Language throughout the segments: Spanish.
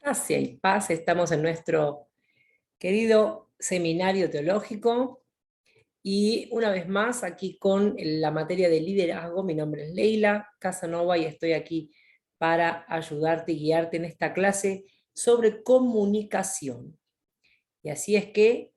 Gracia y paz, estamos en nuestro querido seminario teológico y una vez más aquí con la materia de liderazgo. Mi nombre es Leila Casanova y estoy aquí para ayudarte y guiarte en esta clase sobre comunicación. Y así es que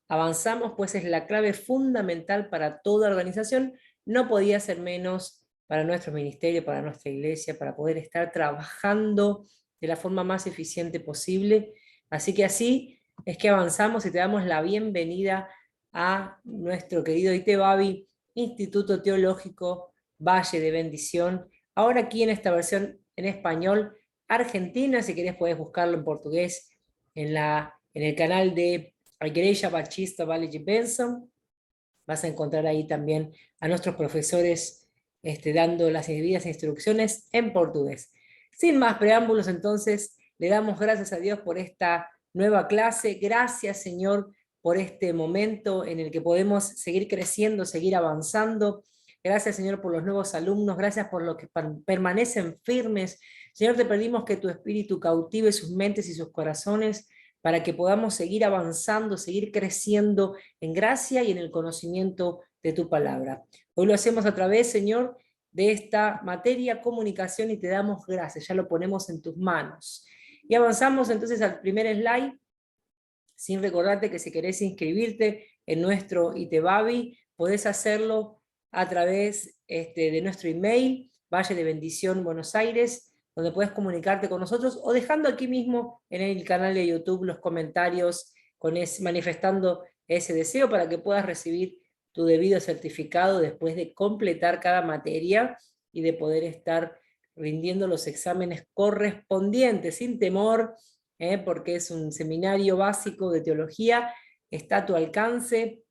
avanzamos, pues es la clave fundamental para toda organización. No podía ser menos para nuestro ministerio, para nuestra iglesia, para poder estar trabajando de la forma más eficiente posible. Así que así es que avanzamos y te damos la bienvenida a nuestro querido ITEBABI, Instituto Teológico Valle de Bendición. Ahora aquí en esta versión en español argentina, si querés podés buscarlo en portugués en el canal de Igreja Batista Vale de Benção. Vas a encontrar ahí también a nuestros profesores dando las debidas instrucciones en portugués. Sin más preámbulos, entonces, le damos gracias a Dios por esta nueva clase. Gracias, Señor, por este momento en el que podemos seguir creciendo, seguir avanzando. Gracias, Señor, por los nuevos alumnos. Gracias por los que permanecen firmes. Señor, te pedimos que tu espíritu cautive sus mentes y sus corazones para que podamos seguir avanzando, seguir creciendo en gracia y en el conocimiento de tu palabra. Hoy lo hacemos a través, Señor, de esta materia comunicación y te damos gracias, ya lo ponemos en tus manos. Y avanzamos entonces al primer slide, sin recordarte que si querés inscribirte en nuestro ITEBABI, podés hacerlo a través de nuestro email, Valle de Bendición, Buenos Aires, donde puedes comunicarte con nosotros, o dejando aquí mismo en el canal de YouTube los comentarios, manifestando ese deseo para que puedas recibir tu debido certificado después de completar cada materia y de poder estar rindiendo los exámenes correspondientes, sin temor, porque es un seminario básico de teología, está a tu alcance,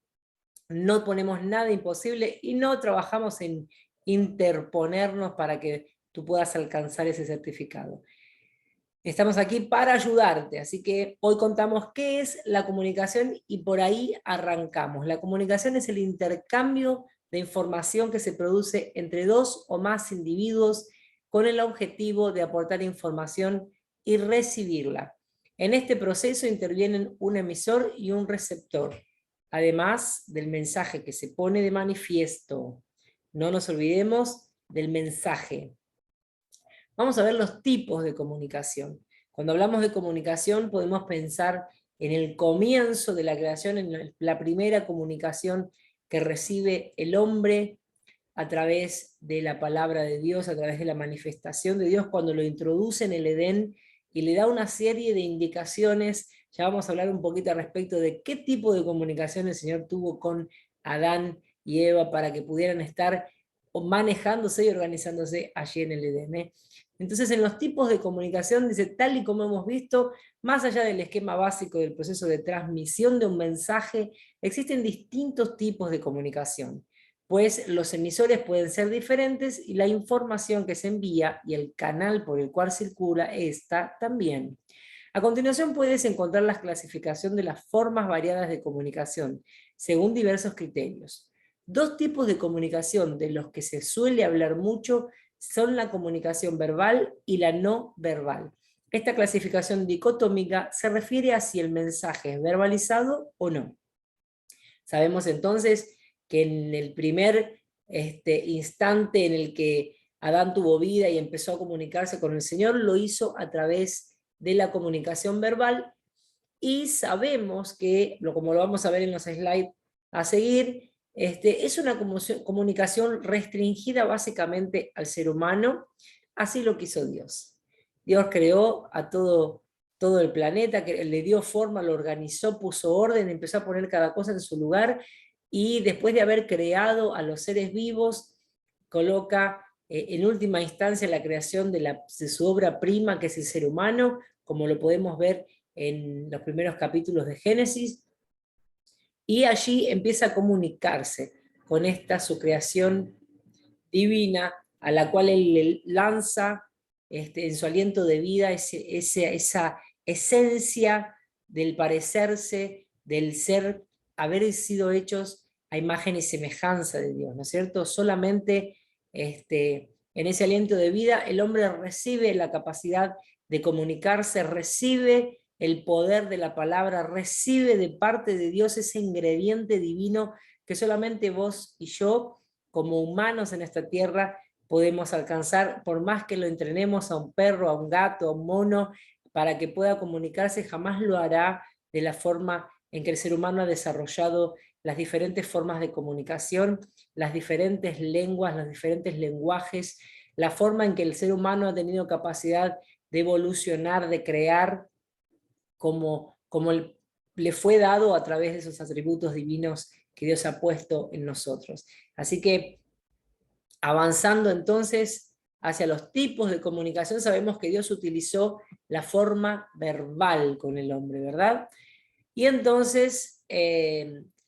no ponemos nada imposible y no trabajamos en interponernos para que tú puedas alcanzar ese certificado. Estamos aquí para ayudarte, así que hoy contamos qué es la comunicación y por ahí arrancamos. La comunicación es el intercambio de información que se produce entre dos o más individuos con el objetivo de aportar información y recibirla. En este proceso intervienen un emisor y un receptor, además del mensaje que se pone de manifiesto. No nos olvidemos del mensaje. Vamos a ver los tipos de comunicación. Cuando hablamos de comunicación podemos pensar en el comienzo de la creación, en la primera comunicación que recibe el hombre a través de la palabra de Dios, a través de la manifestación de Dios, cuando lo introduce en el Edén y le da una serie de indicaciones. Ya vamos a hablar un poquito al respecto de qué tipo de comunicación el Señor tuvo con Adán y Eva para que pudieran estar manejándose y organizándose allí en el Edén. Entonces, en los tipos de comunicación, dice, tal y como hemos visto, más allá del esquema básico del proceso de transmisión de un mensaje, existen distintos tipos de comunicación, pues los emisores pueden ser diferentes y la información que se envía y el canal por el cual circula esta también. A continuación puedes encontrar la clasificación de las formas variadas de comunicación, según diversos criterios. Dos tipos de comunicación de los que se suele hablar mucho son la comunicación verbal y la no verbal. Esta clasificación dicotómica se refiere a si el mensaje es verbalizado o no. Sabemos entonces que en el primer instante en el que Adán tuvo vida y empezó a comunicarse con el Señor, lo hizo a través de la comunicación verbal, y sabemos que, como lo vamos a ver en los slides a seguir, es una comunicación restringida básicamente al ser humano. Así lo quiso Dios. Dios creó a todo el planeta, que le dio forma, lo organizó, puso orden, empezó a poner cada cosa en su lugar, y después de haber creado a los seres vivos, coloca en última instancia la creación de su obra prima, que es el ser humano, como lo podemos ver en los primeros capítulos de Génesis, y allí empieza a comunicarse con esta su creación divina, a la cual él le lanza en su aliento de vida esa esencia del parecerse, del ser, haber sido hechos a imagen y semejanza de Dios, ¿no es cierto? Solamente en ese aliento de vida el hombre recibe la capacidad de comunicarse, recibe el poder de la palabra, recibe de parte de Dios ese ingrediente divino que solamente vos y yo, como humanos en esta tierra, podemos alcanzar, por más que lo entrenemos a un perro, a un gato, a un mono, para que pueda comunicarse, jamás lo hará de la forma en que el ser humano ha desarrollado las diferentes formas de comunicación, las diferentes lenguas, los diferentes lenguajes, la forma en que el ser humano ha tenido capacidad de evolucionar, de crear, como le fue dado a través de esos atributos divinos que Dios ha puesto en nosotros. Así que, avanzando entonces hacia los tipos de comunicación, sabemos que Dios utilizó la forma verbal con el hombre, ¿verdad? Y entonces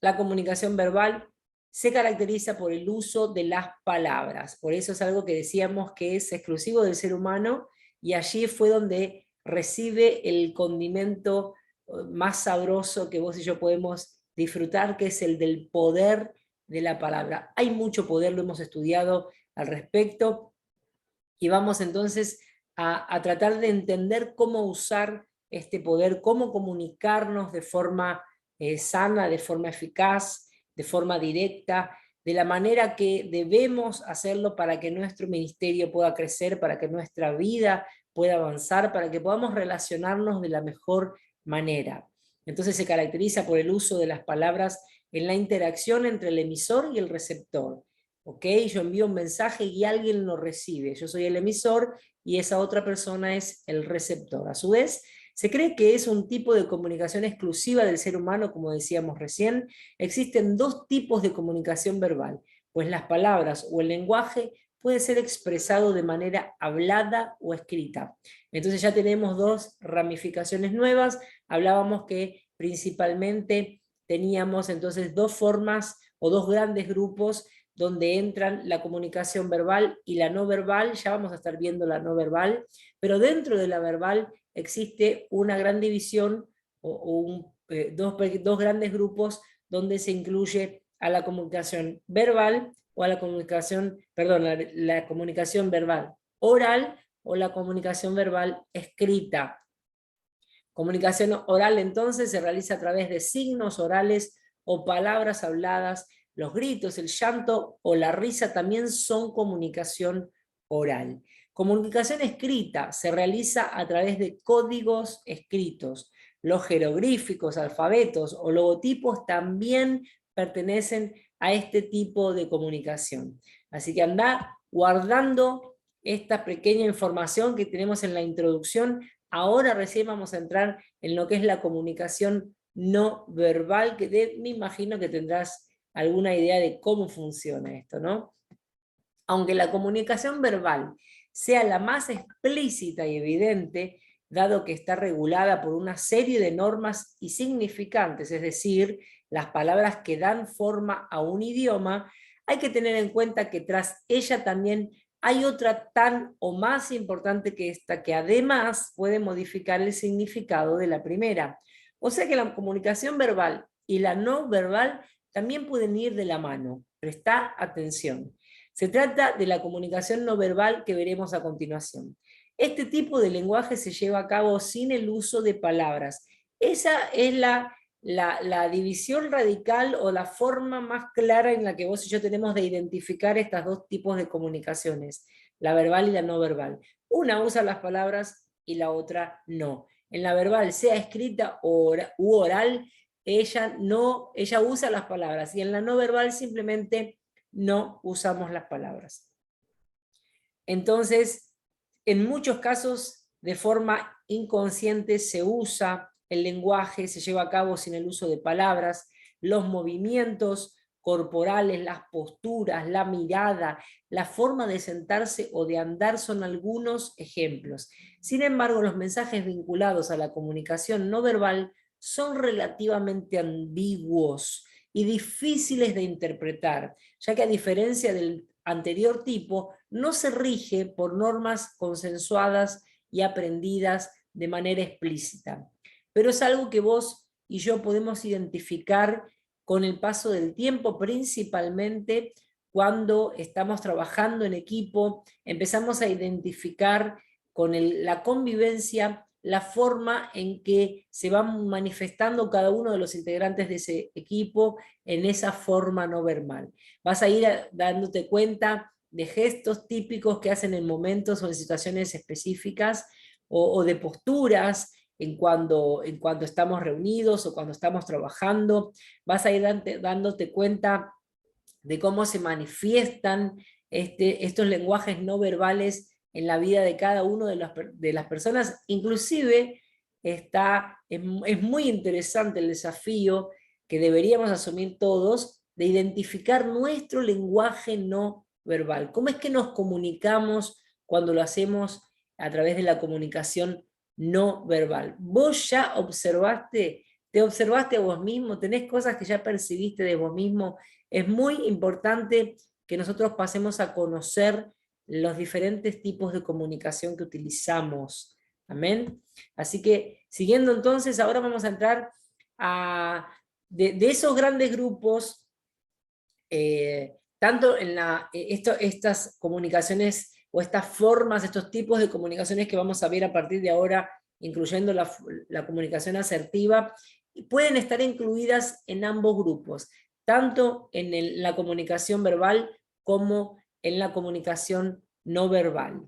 la comunicación verbal se caracteriza por el uso de las palabras. Por eso es algo que decíamos que es exclusivo del ser humano, y allí fue donde recibe el condimento más sabroso que vos y yo podemos disfrutar, que es el del poder de la palabra. Hay mucho poder, lo hemos estudiado al respecto, y vamos entonces a tratar de entender cómo usar este poder, cómo comunicarnos de forma sana, de forma eficaz, de forma directa, de la manera que debemos hacerlo para que nuestro ministerio pueda crecer, para que nuestra vida pueda avanzar, para que podamos relacionarnos de la mejor manera. Entonces se caracteriza por el uso de las palabras en la interacción entre el emisor y el receptor. ¿Ok? Yo envío un mensaje y alguien lo recibe. Yo soy el emisor y esa otra persona es el receptor. A su vez, se cree que es un tipo de comunicación exclusiva del ser humano, como decíamos recién. Existen dos tipos de comunicación verbal, pues las palabras o el lenguaje puede ser expresado de manera hablada o escrita. Entonces ya tenemos dos ramificaciones nuevas. Hablábamos que principalmente teníamos entonces dos formas o dos grandes grupos donde entran la comunicación verbal y la no verbal. Ya vamos a estar viendo la no verbal, pero dentro de la verbal existe una gran división dos grandes grupos donde se incluye a la comunicación verbal o a la comunicación, perdón, la comunicación verbal oral o la comunicación verbal escrita. Comunicación oral entonces se realiza a través de signos orales o palabras habladas. Los gritos, el llanto o la risa también son comunicación oral. Comunicación escrita se realiza a través de códigos escritos. Los jeroglíficos, alfabetos o logotipos también pertenecen a este tipo de comunicación. Así que anda guardando esta pequeña información que tenemos en la introducción. Ahora recién vamos a entrar en lo que es la comunicación no verbal, que me imagino que tendrás alguna idea de cómo funciona esto, ¿no? Aunque la comunicación verbal sea la más explícita y evidente, dado que está regulada por una serie de normas y significantes, es decir, las palabras que dan forma a un idioma, hay que tener en cuenta que tras ella también hay otra tan o más importante que esta, que además puede modificar el significado de la primera. O sea que la comunicación verbal y la no verbal también pueden ir de la mano. Presta atención. Se trata de la comunicación no verbal que veremos a continuación. Este tipo de lenguaje se lleva a cabo sin el uso de palabras. Esa es la división radical o la forma más clara en la que vos y yo tenemos de identificar estos dos tipos de comunicaciones, la verbal y la no verbal. Una usa las palabras y la otra no. En la verbal, sea escrita u oral, ella usa las palabras, y en la no verbal simplemente no usamos las palabras. Entonces, en muchos casos, de forma inconsciente se usa el lenguaje, se lleva a cabo sin el uso de palabras, los movimientos corporales, las posturas, la mirada, la forma de sentarse o de andar son algunos ejemplos. Sin embargo, los mensajes vinculados a la comunicación no verbal son relativamente ambiguos y difíciles de interpretar, ya que a diferencia del anterior tipo, no se rige por normas consensuadas y aprendidas de manera explícita. Pero es algo que vos y yo podemos identificar con el paso del tiempo, principalmente cuando estamos trabajando en equipo, empezamos a identificar la convivencia, la forma en que se van manifestando cada uno de los integrantes de ese equipo en esa forma no verbal. Vas a ir dándote cuenta de gestos típicos que hacen en momentos o en situaciones específicas, o de posturas en cuando estamos reunidos o cuando estamos trabajando. Vas a ir dándote cuenta de cómo se manifiestan estos lenguajes no verbales en la vida de cada uno de las personas. Inclusive es muy interesante el desafío que deberíamos asumir todos de identificar nuestro lenguaje no verbal. ¿Cómo es que nos comunicamos cuando lo hacemos a través de la comunicación no verbal? ¿Vos ya observaste, te observaste a vos mismo? ¿Tenés cosas que ya percibiste de vos mismo? Es muy importante que nosotros pasemos a conocer los diferentes tipos de comunicación que utilizamos. Amén. Así que, siguiendo entonces, ahora vamos a entrar de esos grandes grupos, tanto en estas comunicaciones o estas formas, estos tipos de comunicaciones que vamos a ver a partir de ahora, incluyendo la comunicación asertiva, pueden estar incluidas en ambos grupos, tanto en la comunicación verbal como en la comunicación no verbal.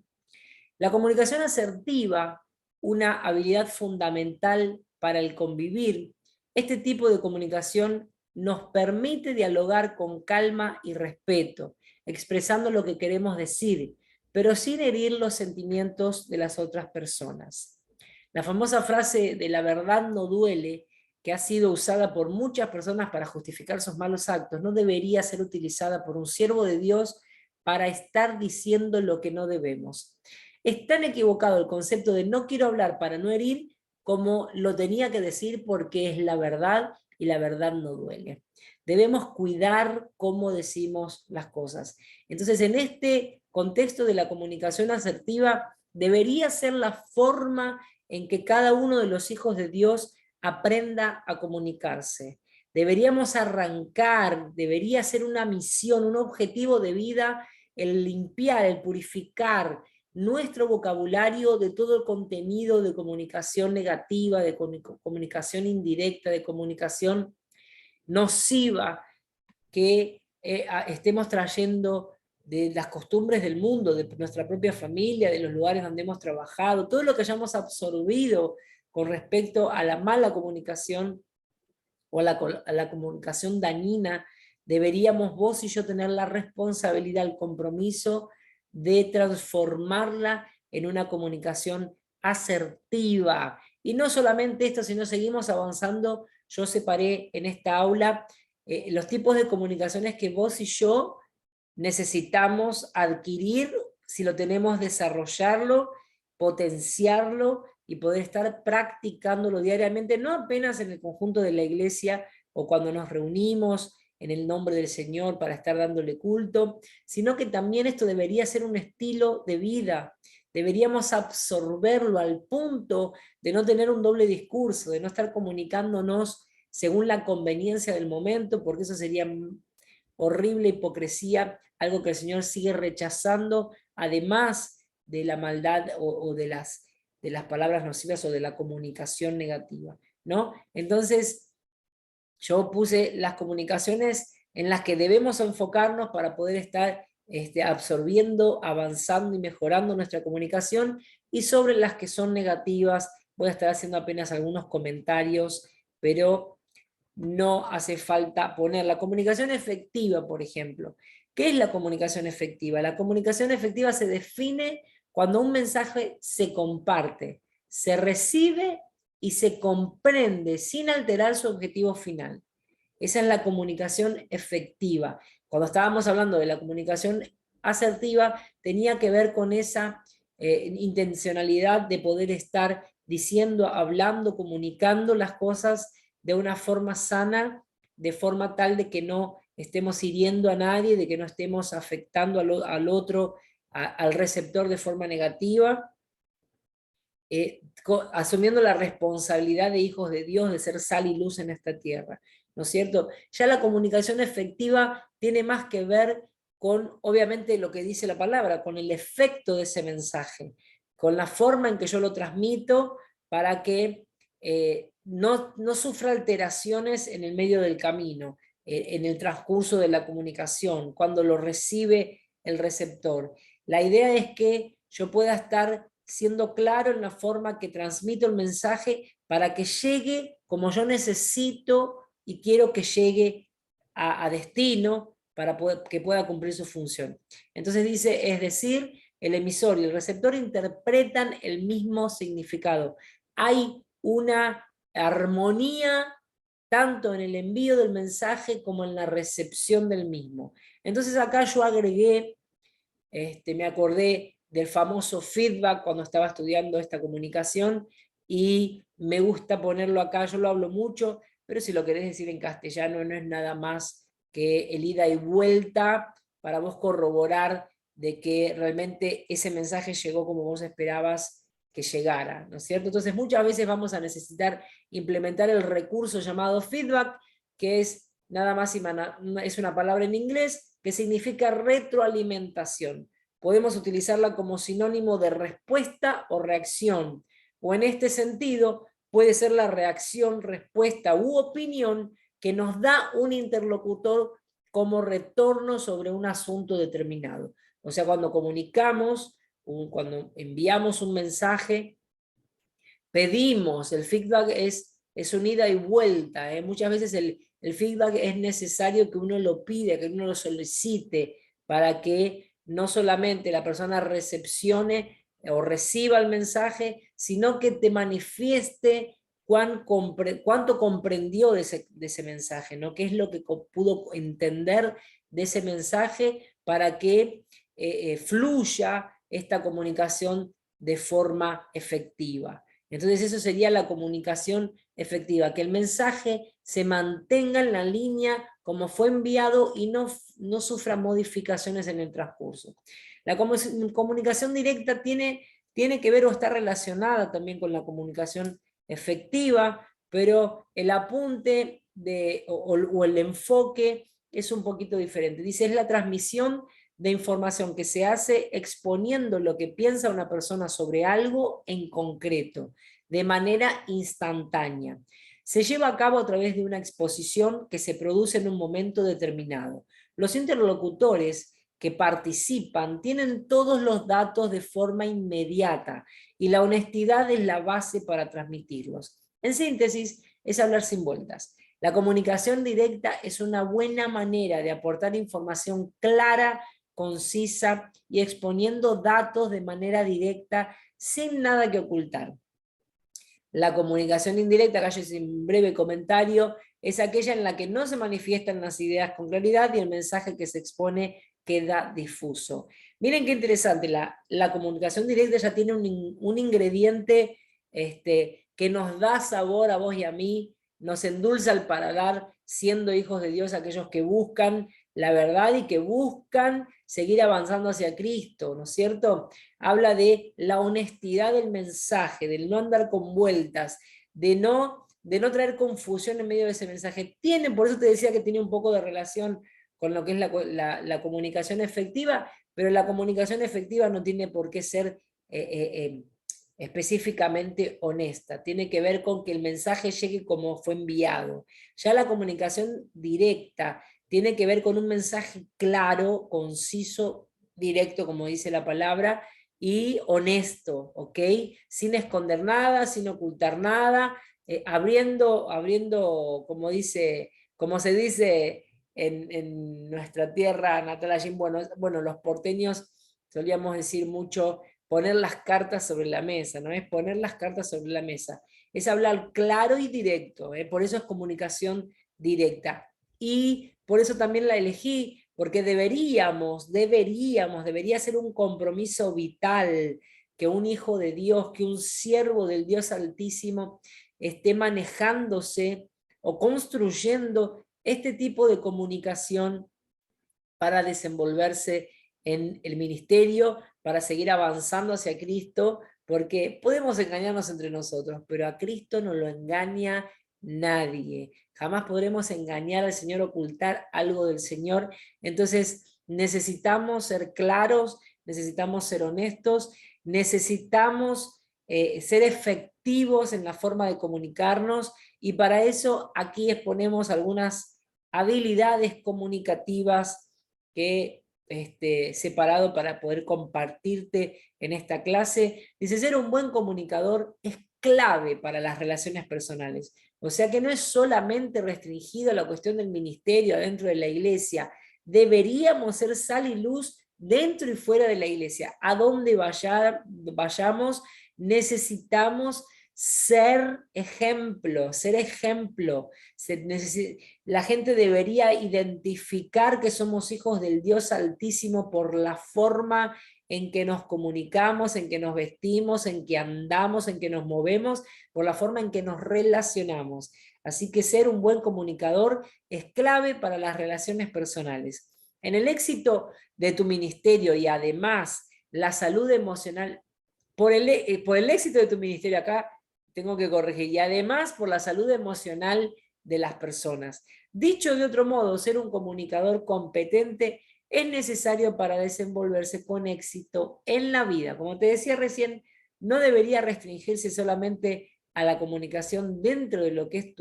La comunicación asertiva, una habilidad fundamental para el convivir, este tipo de comunicación nos permite dialogar con calma y respeto, expresando lo que queremos decir, pero sin herir los sentimientos de las otras personas. La famosa frase de "la verdad no duele", que ha sido usada por muchas personas para justificar sus malos actos, no debería ser utilizada por un siervo de Dios para estar diciendo lo que no debemos. Es tan equivocado el concepto de "no quiero hablar para no herir", como "lo tenía que decir porque es la verdad y la verdad no duele". Debemos cuidar cómo decimos las cosas. Entonces, en este contexto de la comunicación asertiva, debería ser la forma en que cada uno de los hijos de Dios aprenda a comunicarse. Deberíamos arrancar, debería ser una misión, un objetivo de vida, el limpiar, el purificar nuestro vocabulario de todo el contenido de comunicación negativa, de comunicación indirecta, de comunicación nociva que estemos trayendo de las costumbres del mundo, de nuestra propia familia, de los lugares donde hemos trabajado, todo lo que hayamos absorbido con respecto a la mala comunicación o a la comunicación dañina. Deberíamos vos y yo tener la responsabilidad, el compromiso de transformarla en una comunicación asertiva. Y no solamente esto, sino seguimos avanzando. Yo separé en esta aula los tipos de comunicaciones que vos y yo necesitamos adquirir, si lo tenemos, desarrollarlo, potenciarlo y poder estar practicándolo diariamente, no apenas en el conjunto de la iglesia o cuando nos reunimos en el nombre del Señor para estar dándole culto, sino que también esto debería ser un estilo de vida. Deberíamos absorberlo al punto de no tener un doble discurso, de no estar comunicándonos según la conveniencia del momento, porque eso sería horrible hipocresía, algo que el Señor sigue rechazando, además de la maldad o de las palabras nocivas o de la comunicación negativa, ¿no? Entonces, yo puse las comunicaciones en las que debemos enfocarnos para poder estar absorbiendo, avanzando y mejorando nuestra comunicación, y sobre las que son negativas voy a estar haciendo apenas algunos comentarios, pero no hace falta poner la comunicación efectiva, por ejemplo. ¿Qué es la comunicación efectiva? La comunicación efectiva se define cuando un mensaje se comparte, se recibe y se comprende sin alterar su objetivo final. Esa es la comunicación efectiva. Cuando estábamos hablando de la comunicación asertiva, tenía que ver con esa intencionalidad de poder estar diciendo, hablando, comunicando las cosas de una forma sana, de forma tal de que no estemos hiriendo a nadie, de que no estemos afectando al otro, al receptor de forma negativa, asumiendo la responsabilidad de hijos de Dios de ser sal y luz en esta tierra, ¿no es cierto? Ya la comunicación efectiva tiene más que ver con, obviamente, lo que dice la palabra, con el efecto de ese mensaje, con la forma en que yo lo transmito, para que no sufra alteraciones en el medio del camino, en el transcurso de la comunicación, cuando lo recibe el receptor. La idea es que yo pueda estar siendo claro en la forma que transmito el mensaje para que llegue como yo necesito y quiero que llegue a destino, para que pueda cumplir su función. Entonces dice, es decir, el emisor y el receptor interpretan el mismo significado. Hay una armonía tanto en el envío del mensaje como en la recepción del mismo. Entonces acá yo agregué, me acordé del famoso feedback cuando estaba estudiando esta comunicación, y me gusta ponerlo acá. Yo lo hablo mucho, pero si lo querés decir en castellano, no es nada más que el ida y vuelta para vos corroborar de que realmente ese mensaje llegó como vos esperabas que llegara, ¿no es cierto? Entonces muchas veces vamos a necesitar implementar el recurso llamado feedback, que es nada más es una palabra en inglés que significa retroalimentación. Podemos utilizarla como sinónimo de respuesta o reacción, o en este sentido puede ser la reacción, respuesta u opinión que nos da un interlocutor como retorno sobre un asunto determinado. O sea, cuando comunicamos, cuando enviamos un mensaje, pedimos, el feedback es un ida y vuelta. Muchas veces el feedback es necesario que uno lo pida, que uno lo solicite, para que no solamente la persona recepcione o reciba el mensaje, sino que te manifieste cuánto comprendió de ese mensaje, ¿no? Qué es lo que pudo entender de ese mensaje, para que fluya esta comunicación de forma efectiva. Entonces eso sería la comunicación efectiva, que el mensaje se mantenga en la línea como fue enviado y no sufra modificaciones en el transcurso. La comunicación directa tiene que ver o está relacionada también con la comunicación efectiva, pero el apunte o el enfoque es un poquito diferente. Dice, es la transmisión de información que se hace exponiendo lo que piensa una persona sobre algo en concreto, de manera instantánea. Se lleva a cabo a través de una exposición que se produce en un momento determinado. Los interlocutores que participan tienen todos los datos de forma inmediata, y la honestidad es la base para transmitirlos. En síntesis, es hablar sin vueltas. La comunicación directa es una buena manera de aportar información clara, concisa y exponiendo datos de manera directa sin nada que ocultar. La comunicación indirecta, acá yo hice un breve comentario, es aquella en la que no se manifiestan las ideas con claridad y el mensaje que se expone queda difuso. Miren qué interesante, la comunicación directa ya tiene un ingrediente que nos da sabor a vos y a mí, nos endulza el paladar, siendo hijos de Dios aquellos que buscan la verdad y que buscan seguir avanzando hacia Cristo, ¿no es cierto? Habla de la honestidad del mensaje, del no andar con vueltas, de no traer confusión en medio de ese mensaje. Por eso te decía que tiene un poco de relación con lo que es la comunicación efectiva, pero la comunicación efectiva no tiene por qué ser específicamente honesta, tiene que ver con que el mensaje llegue como fue enviado. Ya la comunicación directa tiene que ver con un mensaje claro, conciso, directo, como dice la palabra, y honesto, ¿ok? Sin esconder nada, sin ocultar nada, abriendo, como se dice en nuestra tierra natal allí, bueno, los porteños solíamos decir mucho, poner las cartas sobre la mesa, ¿no? Es poner las cartas sobre la mesa, es hablar claro y directo, por eso es comunicación directa. Y por eso también la elegí, porque debería ser un compromiso vital que un hijo de Dios, que un siervo del Dios Altísimo esté manejándose o construyendo este tipo de comunicación para desenvolverse en el ministerio, para seguir avanzando hacia Cristo, porque podemos engañarnos entre nosotros, pero a Cristo no lo engaña nadie. Jamás podremos engañar al Señor, ocultar algo del Señor. Entonces necesitamos ser claros, necesitamos ser honestos, necesitamos ser efectivos en la forma de comunicarnos, y para eso aquí exponemos algunas habilidades comunicativas que separado para poder compartirte en esta clase. Dice, ser un buen comunicador es clave para las relaciones personales. O sea que no es solamente restringido a la cuestión del ministerio dentro de la iglesia. Deberíamos ser sal y luz dentro y fuera de la iglesia. A donde vayamos, necesitamos ser ejemplo, ser ejemplo. La gente debería identificar que somos hijos del Dios Altísimo por la forma en que nos comunicamos, en que nos vestimos, en que andamos, en que nos movemos, por la forma en que nos relacionamos. Así que ser un buen comunicador es clave para las relaciones personales. En el éxito de tu ministerio y además la salud emocional, por el éxito de tu ministerio, acá tengo que corregir, y además por la salud emocional de las personas. Dicho de otro modo, ser un comunicador competente es necesario para desenvolverse con éxito en la vida. Como te decía recién, no debería restringirse solamente a la comunicación dentro de lo que es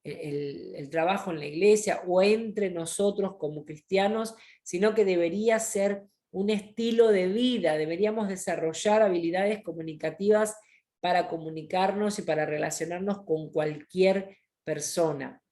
el trabajo en la iglesia o entre nosotros como cristianos, sino que debería ser un estilo de vida. Deberíamos desarrollar habilidades comunicativas para comunicarnos y para relacionarnos con cualquier persona.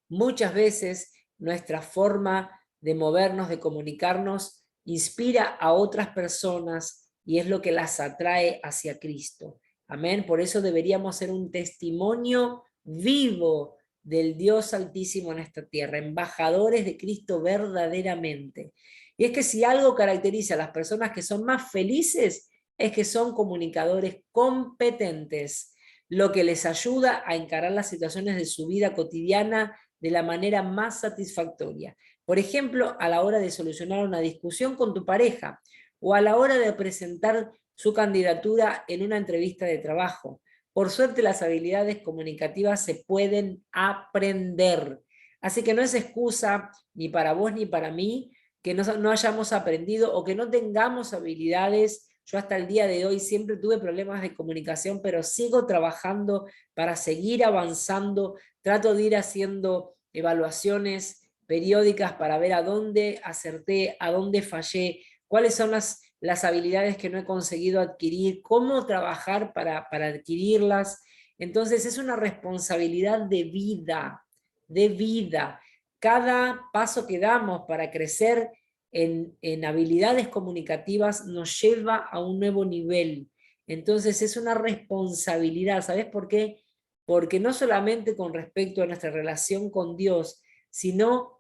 Muchas veces nuestra forma de movernos, de comunicarnos, inspira a otras personas y es lo que las atrae hacia Cristo. Amén. Por eso deberíamos ser un testimonio vivo del Dios Altísimo en esta tierra, embajadores de Cristo verdaderamente. Y es que si algo caracteriza a las personas que son más felices, es que son comunicadores competentes, lo que les ayuda a encarar las situaciones de su vida cotidiana de la manera más satisfactoria. Por ejemplo, a la hora de solucionar una discusión con tu pareja, o a la hora de presentar su candidatura en una entrevista de trabajo. Por suerte, las habilidades comunicativas se pueden aprender. Así que no es excusa ni para vos ni para mí que no hayamos aprendido o que no tengamos habilidades. Yo hasta el día de hoy siempre tuve problemas de comunicación, pero sigo trabajando para seguir avanzando. Trato de ir haciendo evaluaciones periódicas para ver a dónde acerté, a dónde fallé, cuáles son las habilidades que no he conseguido adquirir, cómo trabajar para adquirirlas. Entonces es una responsabilidad de vida, de vida. Cada paso que damos para crecer en habilidades comunicativas nos lleva a un nuevo nivel. Entonces es una responsabilidad, ¿sabes por qué? Porque no solamente con respecto a nuestra relación con Dios, sino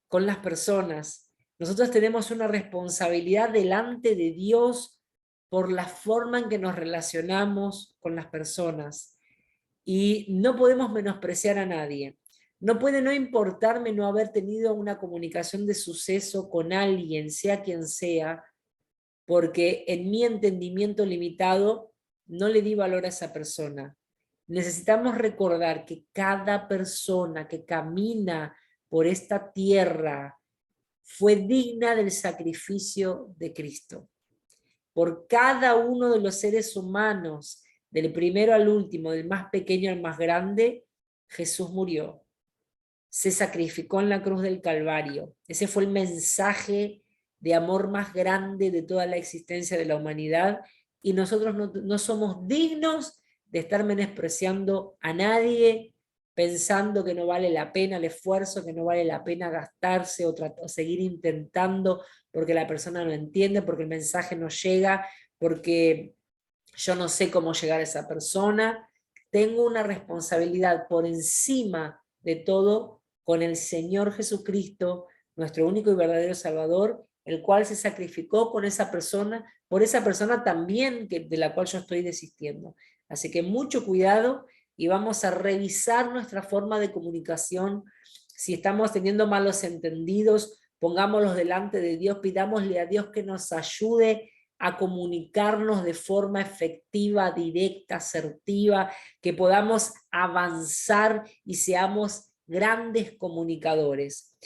con las personas. Nosotros tenemos una responsabilidad delante de Dios por la forma en que nos relacionamos con las personas. Y no podemos menospreciar a nadie. No puede no importarme no haber tenido una comunicación de suceso con alguien, sea quien sea, porque en mi entendimiento limitado no le di valor a esa persona. Necesitamos recordar que cada persona que camina por esta tierra fue digna del sacrificio de Cristo. Por cada uno de los seres humanos, del primero al último, del más pequeño al más grande, Jesús murió. Se sacrificó en la cruz del Calvario. Ese fue el mensaje de amor más grande de toda la existencia de la humanidad, y nosotros no somos dignos de estar menospreciando a nadie, pensando que no vale la pena el esfuerzo, que no vale la pena gastarse o seguir intentando porque la persona no entiende, porque el mensaje no llega, porque yo no sé cómo llegar a esa persona. Tengo una responsabilidad por encima de todo con el Señor Jesucristo, nuestro único y verdadero Salvador, el cual se sacrificó con esa persona, por esa persona también de la cual yo estoy desistiendo. Así que mucho cuidado, y vamos a revisar nuestra forma de comunicación. Si estamos teniendo malos entendidos, pongámoslos delante de Dios, pidámosle a Dios que nos ayude a comunicarnos de forma efectiva, directa, asertiva, que podamos avanzar y seamos grandes comunicadores.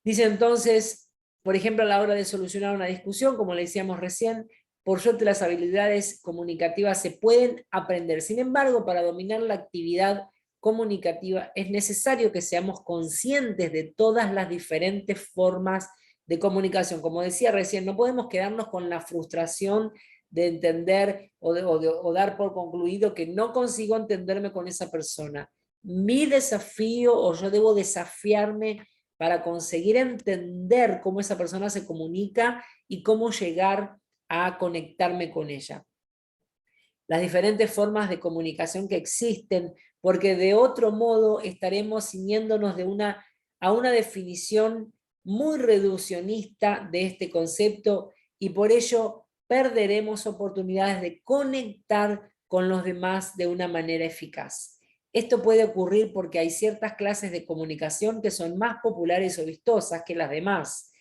Dice entonces, por ejemplo, a la hora de solucionar una discusión, como le decíamos recién, Por suerte las habilidades comunicativas se pueden aprender. Sin embargo, para dominar la actividad comunicativa es necesario que seamos conscientes de todas las diferentes formas de comunicación. Como decía recién, no podemos quedarnos con la frustración de entender o dar por concluido que no consigo entenderme con esa persona. Mi desafío, o yo debo desafiarme para conseguir entender cómo esa persona se comunica y cómo llegar a conectarme con ella. Las diferentes formas de comunicación que existen, porque de otro modo estaremos ciñéndonos a una definición muy reduccionista de este concepto y por ello perderemos oportunidades de conectar con los demás de una manera eficaz. Esto puede ocurrir porque hay ciertas clases de comunicación que son más populares o vistosas que las demás,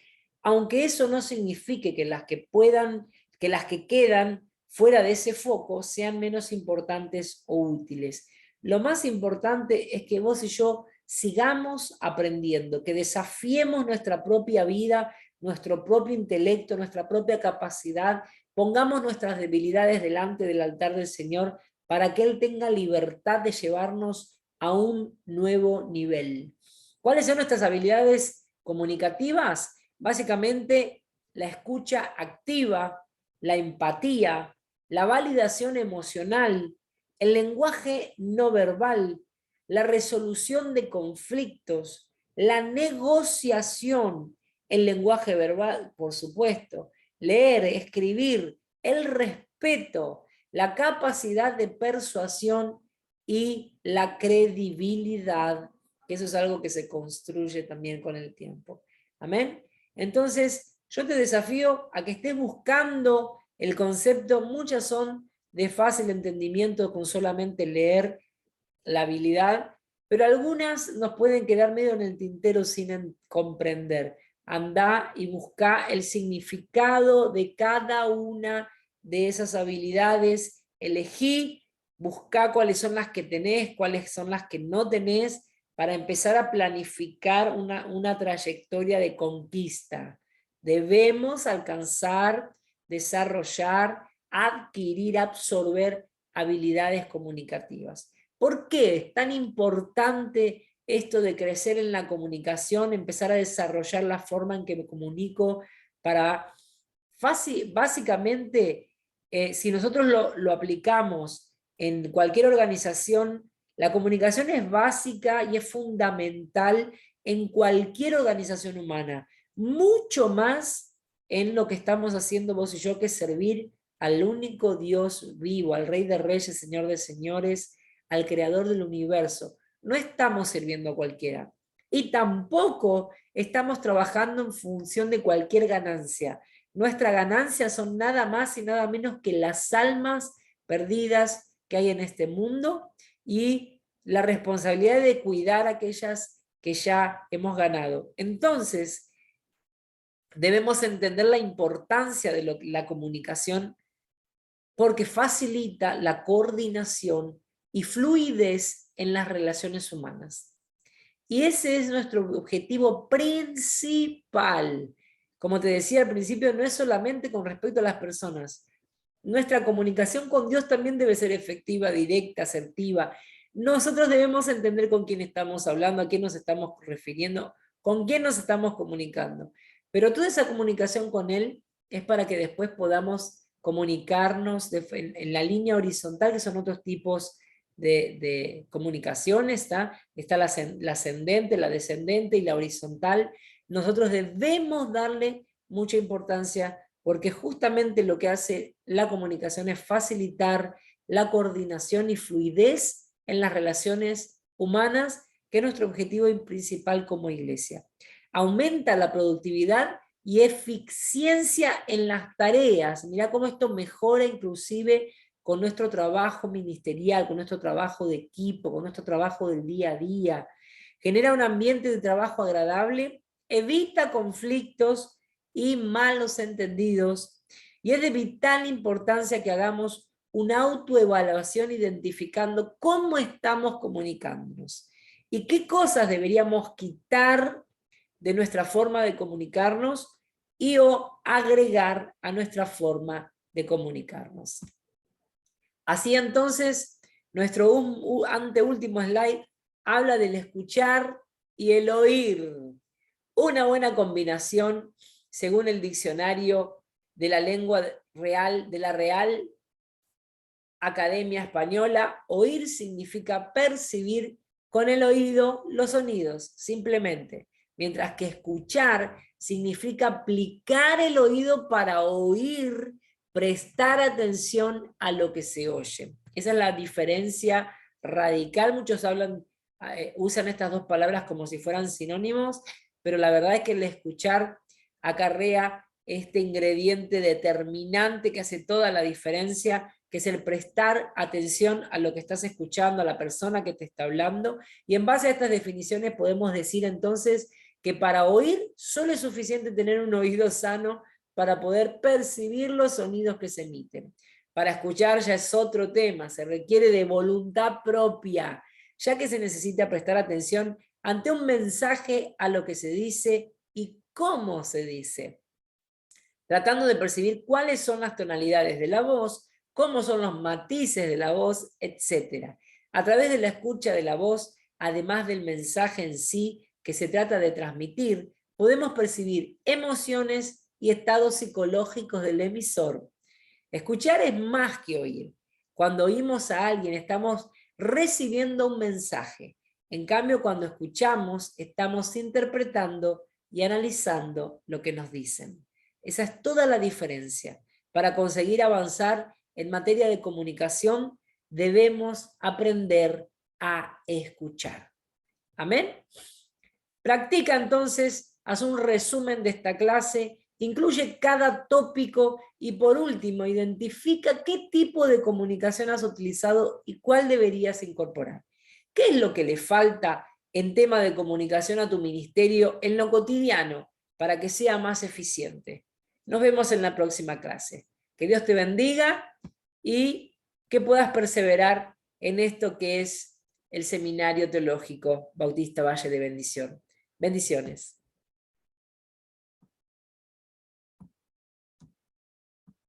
aunque eso no signifique que las que quedan fuera de ese foco sean menos importantes o útiles. Lo más importante es que vos y yo sigamos aprendiendo, que desafiemos nuestra propia vida, nuestro propio intelecto, nuestra propia capacidad, pongamos nuestras debilidades delante del altar del Señor para que Él tenga libertad de llevarnos a un nuevo nivel. ¿Cuáles son nuestras habilidades comunicativas? Básicamente la escucha activa, la empatía, la validación emocional, el lenguaje no verbal, la resolución de conflictos, la negociación, el lenguaje verbal, por supuesto, leer, escribir, el respeto, la capacidad de persuasión y la credibilidad, que eso es algo que se construye también con el tiempo. ¿Amén? Entonces, yo te desafío a que estés buscando el concepto. Muchas son de fácil entendimiento con solamente leer la habilidad, pero algunas nos pueden quedar medio en el tintero sin comprender. Andá y busca el significado de cada una de esas habilidades, elegí, busca cuáles son las que tenés, cuáles son las que no tenés, para empezar a planificar una trayectoria de conquista. Debemos alcanzar, desarrollar, adquirir, absorber habilidades comunicativas. ¿Por qué es tan importante esto de crecer en la comunicación, empezar a desarrollar la forma en que me comunico para básicamente, si nosotros lo aplicamos en cualquier organización, la comunicación es básica y es fundamental en cualquier organización humana, mucho más en lo que estamos haciendo vos y yo, que es servir al único Dios vivo, al Rey de Reyes, Señor de Señores, al Creador del universo. No estamos sirviendo a cualquiera. Y tampoco estamos trabajando en función de cualquier ganancia. Nuestra ganancia son nada más y nada menos que las almas perdidas que hay en este mundo y la responsabilidad de cuidar a aquellas que ya hemos ganado. Entonces, debemos entender la importancia de la comunicación porque facilita la coordinación y fluidez en las relaciones humanas. Y ese es nuestro objetivo principal. Como te decía al principio, no es solamente con respecto a las personas. Nuestra comunicación con Dios también debe ser efectiva, directa, asertiva. Nosotros debemos entender con quién estamos hablando, a quién nos estamos refiriendo, con quién nos estamos comunicando. Pero toda esa comunicación con Él es para que después podamos comunicarnos en la línea horizontal, que son otros tipos de comunicación. Está la ascendente, la descendente y la horizontal. Nosotros debemos darle mucha importancia porque justamente lo que hace la comunicación es facilitar la coordinación y fluidez en las relaciones humanas, que es nuestro objetivo principal como iglesia. Aumenta la productividad y eficiencia en las tareas. Mirá cómo esto mejora inclusive con nuestro trabajo ministerial, con nuestro trabajo de equipo, con nuestro trabajo del día a día. Genera un ambiente de trabajo agradable, evita conflictos y malos entendidos, y es de vital importancia que hagamos una autoevaluación identificando cómo estamos comunicándonos y qué cosas deberíamos quitar de nuestra forma de comunicarnos y o agregar a nuestra forma de comunicarnos. Así entonces, nuestro anteúltimo slide habla del escuchar y el oír. Una buena combinación, según el diccionario de la lengua real, de la Real Academia Española, oír significa percibir con el oído los sonidos, simplemente. Mientras que escuchar significa aplicar el oído para oír, prestar atención a lo que se oye. Esa es la diferencia radical. Muchos usan estas dos palabras como si fueran sinónimos, pero la verdad es que el escuchar acarrea este ingrediente determinante que hace toda la diferencia, que es el prestar atención a lo que estás escuchando, a la persona que te está hablando, y en base a estas definiciones podemos decir entonces que para oír solo es suficiente tener un oído sano para poder percibir los sonidos que se emiten. Para escuchar ya es otro tema, se requiere de voluntad propia, ya que se necesita prestar atención ante un mensaje a lo que se dice y cómo se dice, tratando de percibir cuáles son las tonalidades de la voz, cómo son los matices de la voz, etc. A través de la escucha de la voz, además del mensaje en sí que se trata de transmitir, podemos percibir emociones y estados psicológicos del emisor. Escuchar es más que oír. Cuando oímos a alguien estamos recibiendo un mensaje. En cambio, cuando escuchamos, estamos interpretando y analizando lo que nos dicen. Esa es toda la diferencia. Para conseguir avanzar en materia de comunicación, debemos aprender a escuchar. ¿Amén? Practica entonces, haz un resumen de esta clase, incluye cada tópico y por último, identifica qué tipo de comunicación has utilizado y cuál deberías incorporar. ¿Qué es lo que le falta en tema de comunicación a tu ministerio en lo cotidiano para que sea más eficiente? Nos vemos en la próxima clase. Que Dios te bendiga y que puedas perseverar en esto que es el Seminario Teológico Bautista Valle de Bendición. Bendiciones.